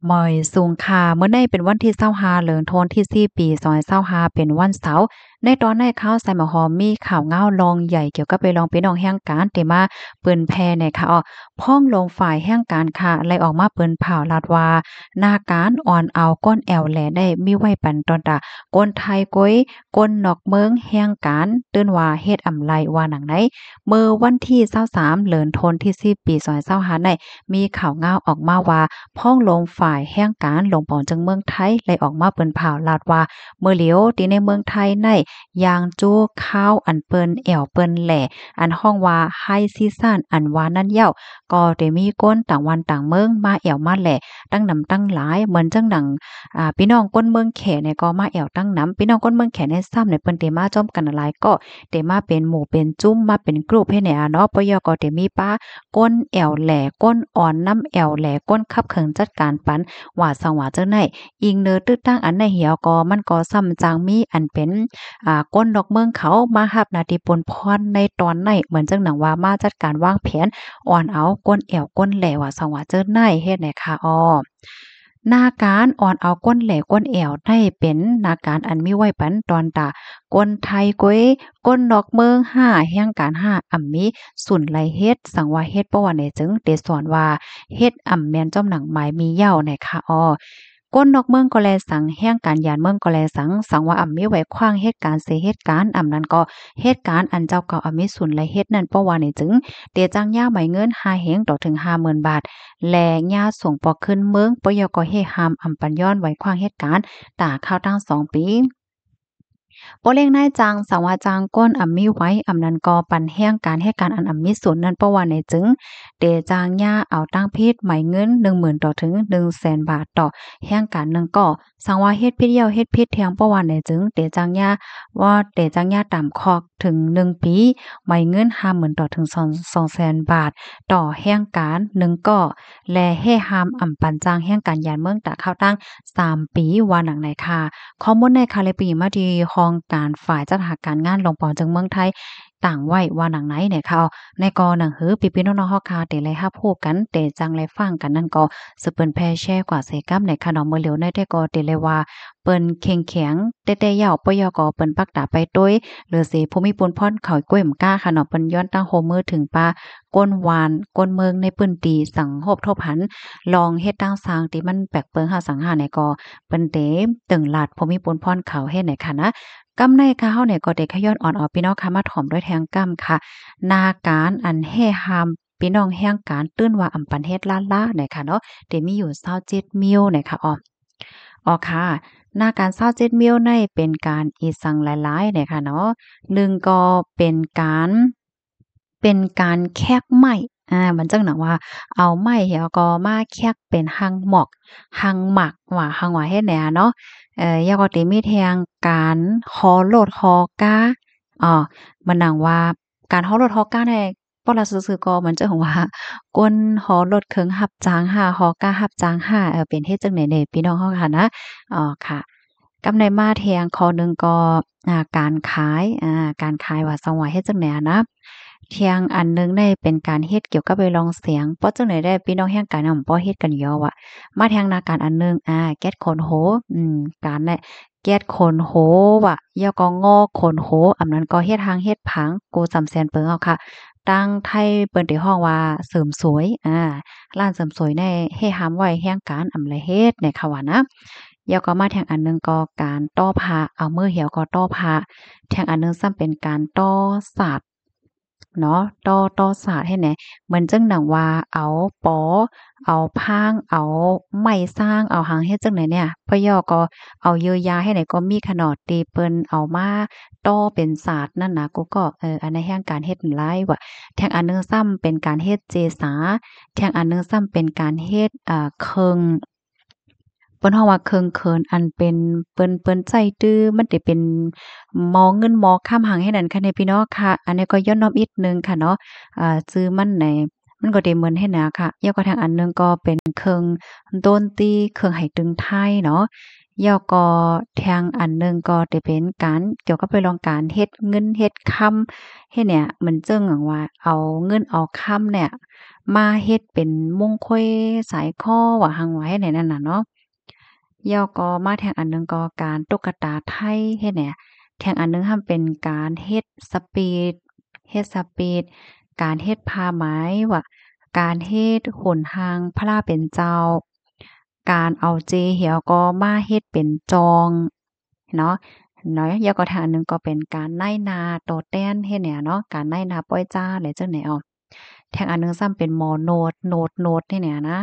หมอยสูงค่าเมื่อในเป็นวันที่25เดือนธันวาคมที่4ปี2025เป็นวันเสาร์ในตอนในข่าวใส่หมอหอมมีข่าวเงารองใหญ่เกี่ยวกับไปรองพี่น้องแห่งการที่มาเปิ้นแพร่ในค่ะพ้องลงฝ่ายแห่งการค่ะไล่ออกมาเปิ้นเผาลาดว่าหน้าการอ่อนเอาก้นแอวแหลได้มีไว้ปันตอนตาก้นไทยก้อยก้นนอกเมืองแห่งการตื้นว่าเฮ็ดอำไลว่าหนังไหนเมื่อวันที่23เดือนธันวาคมที่4ปี2025ในมีข่าวเงาออกมาว่าพ้องลงฝ่ายแห่งการลงปอนจังเมืองไทยไล่ออกมาเปิ้นเผาลาดว่าเมื่อเหลียวที่ในเมืองไทยในยางจู้ข้าวอันเปิ้นแอวเปิ้นแหล่อันห้องว่าไฮซีซั่นอันว่านั่นเย้าก็ได้มีก้นต่างวันต่างเมืองมาแอวมาแหล่ตั้งนำตั้งหลายเหมือนจังหนังพี่น้องก้นเมืองแขเนี่ยก็มาแอวตั้งนำพี่น้องก้นเมืองแขในซ้ำในเปิ้นเตมาจ้อมกันหลายก็เตมาเป็นหมู่เป็นจุ้มมาเป็นกรุ๊ปให้เนี่ยเนาะปยก็เตมีป้าก้นแอวแหล่ก้นอ่อนน้ำแอวแหล่ก้นคับเคิงจัดการปันว่าสังว่าจังไหนอิงเนอตึกตั้งอันในเหี่ยวก็มันก็ซ้ำจางมีอันเป็นก้นดอกเมืองเขามารับหน้าที่ปนพรในตอนไหนเหมือนจังหนังว่ามาจัดการวางแผนอ่อนเอาก้นแอวก้นแหล่ว่าสังว่าเจอไหนเฮ็ดไหนค่ะหน้าการอ่อนเอาก้นแหล่ก้นแอวได้เป็นหน้าการอันมีไว้ปันตอนตาก้นไทยก้อยก้นนอกเมือง5แห่งการ5อ่ำมีสุนไหลเฮ็ดสังว่าเฮ็ดเพราะว่าไหนจึงได้สอนว่าเฮ็ดอ่ำแม่นจ้อมหนังหมายมีเหย้าไหนค่ะก้นนอกเมืองก็แลสังแห่งการยานเมืองก็แลสังว่าอ่ำมีไว้ขว้างเหตุการณ์เสเหตุการณ์อ่ำนั้นก็เหตุการณ์อันเจ้าเก่าอ่ำมีสุนและเฮ็ดนั่นเพราะว่านี่จึงเตจ้างย่าไหมเงิน5เฮงต่อถึง50,000 บาทแลย่าส่งปอขึ้นเมืองปยก็เฮหามอ่ำปันย้อนไว้ขว้างเหตุการณ์ตาข้าวตั้ง2 ปีบ่เร่งนายจางสังว่าจางก้นอ่ำมีไว้อ่ำนั้นก็ปันแห้งการให้การอันอ่ำมีส่วนนั้นเพราะว่าในจึงเตจางย่าเอาตั้งพิษไหมเงิน10,000ต่อถึง100,000 บาทต่อแห่งการหนึ่งก็สังว่าเฮ็ดพิษเดียวเฮ็ดพิษแทงเพราะว่าในจึงเตจางย่าว่าเตจางย่าตามคอกถึง1 ปีไหมเงิน50,000ต่อถึง200,000 บาทต่อแห่งการหนึ่งก็แลให้หามอ่ำปันจางแห่งการยานเมืองตะเข้าตั้ง3 ปีว่าหนังไหนค่ะข้อมูลในคาเลปีมาดีห้องการฝ่ายจัดหาการงานลงปอจังเมืองไทยต่างไว้ว่าหนังไหนเนี่ยค่ะในกอหนังหือปีน้องๆฮอกคาเตไลฮับฮู้กันเตจังไลฟังกันนั่นก็สืบเปิ้นแพร่แชร์กว่าเสกับในค่ะเนาะเมื่อเหลียวในแต่ก็เตเลยว่าเปิ้นเข่งแข็งแต่ยาวปยก็เปิ้นปักตาไปต้วยหรือสิภูมิพลพรเขาก้วยหมก้าค่ะเนาะเปิ้นย้อนตั้งโฮมือถึงปาก้นหวานก้นเมืองในปื้นตีสังโหบทบหันลองเฮ็ดตั้งสร้างที่มันแปลกเปิงหาสังหาในก็เปิ้นเตตึงลาดภูมิพลพรเขาเฮ็ดไหนค่ะนะกำในค่ะเฮาเนี่ยก็ได้ขย้อนอ่อนพี่น้องค่ะมาถ่อมด้วยแทงกำค่ะนาการอันแห่หามพี่น้องแห่งการตื้นว่าอำปันเฮ็ดล้าเนี่ยค่ะเนาะเดมีอยู่27มิลเนี่ยค่ะค่ะหน้าการ27มิลในเป็นการอีสังหลายๆเนี่ยค่ะเนาะหนึ่งก็เป็นการแคกไม้มันจังหนังว่าเอาไม้แล้วก็มาแคกเป็นหังหมอกหังหมักว่าเฮ็ดแหนเนาะแล้วก็สิมีแทงการฮอโลดฮอกาอ้อมันหนังว่าการฮอโลดฮอกาเนี่ยปอละซื่อๆก็มันจะของว่าก้นฮอรถเคิงรับจ้าง5ฮอการับจ้าง5เป็นเฮ็ดจังได๋แหน่พี่น้องเฮาค่ะนะค่ะกำในมาแทงข้อหนึ่งก็การขายการขายว่าจังว่าเฮ็ดจังได๋อะนะ เที่ยงอันหนึงได้เป็นการเฮ็ดเกี่ยวกับไปลองเสียงเพราะจังได๋ได้พี่น้องแฮ่งการนำบ่เฮ็ดกันยอวอะมาแทงหน้าการอันหนึงแก๊สโคนโหการเนี่ยแก๊สโคนโหว่ะยอก็งอโคนโหอันนั้นก็เฮ็ดหางเฮ็ดผังกูจำแสนเปิงเอาค่ะตั้งไทยเปิ้นได้ฮ้องว่าเสริมสวยร้านเสริมสวยในเฮ็ดหามไว้แฮ่งการอำละเฮ็ดในค่ะว่านะแล้วก็มาแทงอันหนึงก็การต้อผ้าเอามือเหี่ยวก็ต้อผ้าแทงอันหนึงซ้ำเป็นการต้อสาด เนาะต่อศาสตร์ให้แหนเหมือนจังหนังว่าเอาปอเอาพางเอาไม้สร้างเอาหางเฮ็ดจังไหนเนี่ยพะย่อก็เอาเยอะยาให้ไหนก็มีขนาดตีเปิ้นเอามาต่อเป็นศาสตร์นั่นน่ะกูก็อันในแห่งการเฮ็ดหลายว่ะแทงอันหนึงซ้ำเป็นการเฮ็ดเจสาแทงอันหนึงซ้ำเป็นการเฮ็ดเคิง เปิ้นฮ้องว่าเคิงๆอันเป็นเปิ้นใจตื้อมันสิเป็นมอเงินมอค้ำหังให้นั่นค่ะเนี่ยพี่น้องค่ะอันนี้ก็ย้อนน้อมอีกหนึ่งค่ะเนาะชื่อมันไหนมันก็ได้เหมือนให้นะค่ะแล้วก็ทางอันหนึ่งก็เป็นเคิงโดนตรีเคิงไหตึงไทยเนาะ แล้วก็แทงอันหนึ่งก็จะเป็นการเกี่ยวกับไปลองการเฮ็ดเงินเฮ็ดคำเฮ็ดเนี่ยเหมือนจึงหยังว่าเอาเงินเอาคำเนี่ยมาเฮ็ดเป็นมงคอยสายคอว่าหังว่าเฮ็ดเนี่ยนั่นน่ะเนาะแล้วก็มาแทงอันหนึ่งก็การตุ๊กตาไทยเฮ็ดเนี่ยแทงอันหนึ่งหั้นเป็นการเฮ็ดสปีดเฮ็ดสปีดการเฮ็ดผ้าไหมว่าการเฮ็ดโหนหางพระเป็นเจ้าการเอาเจเหี่ยวก็มาเฮ็ดเป็นจองเนาะแล้วก็ทางอันหนึ่งก็เป็นการไนนาโต้แต้นเฮ็ดเนี่ยเนาะการไนนาป้อยจ้าอะไรจั่งใดอ้อแทงอันหนึ่งซ้ำเป็นหมอโน้ตนี่เนี่ยนะ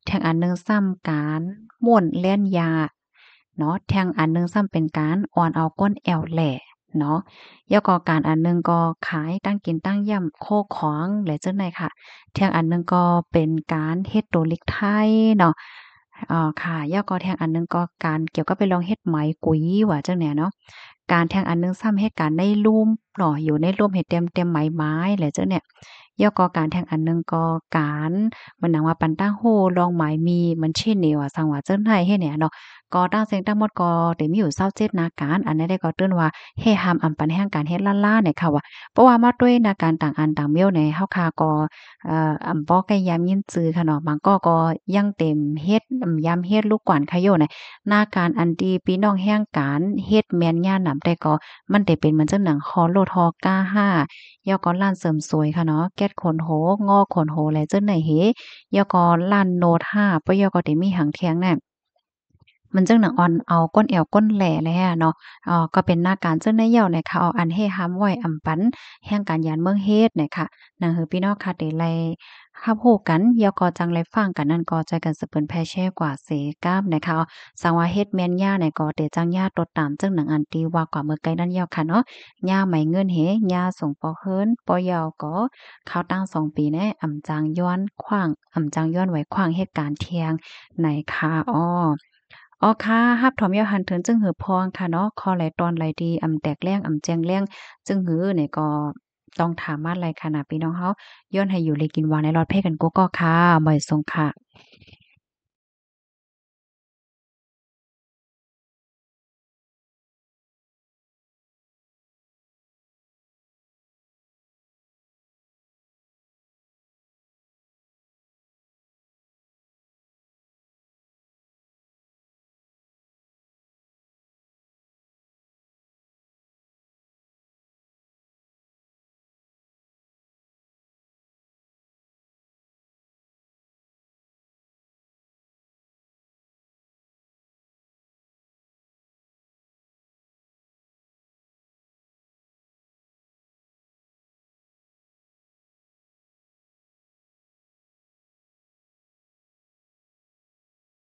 แทงอันหนึ่งซ้ำการม่วนเล่นยาเนาะแทงอันหนึ่งซ้ำเป็นการอ่อนเอาก้นแอวแหล่เนาะแล้วก็การอันหนึ่งก็ขายตั้งกินตั้งย่ำโคของหรือจั่งใดค่ะแทงอันหนึ่งก็เป็นการเฮ็ดโตเล็กไทยเนาะค่ะแล้วก็แทงอันหนึ่งก็การเกี่ยวกับไปลองเฮ็ดไหมกุ๋ยว่าจั่งแหนเนาะการแทงอันหนึ่งซ้ำเฮ็ดการในรูมเนาะอยู่ในร่มเฮ็ดเต็มๆไหมไม้หรือจั่งเนี่ย แล้วก็การแทงอันหนึ่งก็การเหมือนหนังว่าปันตั้งโฮลองหมายมีมันเช่นนี่ว่าสังว่าเจิ้นไห้เฮ็ดเนี่ยเนาะก็ตั้งเสียงตั้งหมดก็ได้มีอยู่27นาการอันนั้นได้ก็เติ้นว่าเฮ็ดหามอำปันแห่งการเฮ็ดล่าๆเนี่ยค่ะว่าเพราะว่ามาด้วยนาการต่างอันต่างเมี้ยวในเฮาคาก็อำบ่ใกล้ยามยินจือค่ะเนาะบางก็ยังเต็มเฮ็ดยามเฮ็ดลูกกวานคะโยในนาการอันที่พี่น้องแห่งการเฮ็ดแม่นย่านนำแต่ก็มันได้เป็นเหมือนจังหนังฮอโลทอกาห้า ยอก็ร้านเสริมสวยค่ะเนาะแก๊สขนโหงอกขนโหและเจ้าไหนเหยอก็ร้านโนด5ปะยอก็ได้มีหางเทียงแน่มันจึงหนังออนเอาก้นแอวก้นแหล่เลยอะเนาะก็เป็นหน้าการเจ้าในเหี่ยวเนี่ยค่ะเอาอันเฮห้ำไว้อำปันแห่งการยานเมืองเฮ็ดเนี่ยค่ะนั่นคือพี่น้องค่ะได้ไลรับรู้กันเดี๋ยวก็จังไลฟังกันนั่นก็ใจกันสะเปิ้นแพ่แช่กว่าเสกามนะคะสังว่าเฮ็ดแม่นย่าเนี่ยก็เตจังย่าตดตามจึงหนังอันตีว่ากว่าเมื่อไกลนั้นยาวค่ะเนาะ ย่าไหมเงินเหย่าส่งปอเฮิรนปอยาวก็เข้าตั้ง2 ปีแน่อ่ำจางย้อนขว้างอ่ำจางย้อนไว้ขว้างเหตุการณ์เที่ยงในคาอ้อค่ะรับถอมยาวหันเถินจึงหือพองค่ะเนาะคอไหลตอนไหลดีอ่ำแตกแรงอ่ำแจงแรงจึงหือเนี่ยก็ต้องถามมาไหลค่ะนะพี่น้องเฮาย้อนให้อยู่เลยกินวางในรอดเพ่กันกูก็ค่ะบ่อยส่งค่ะ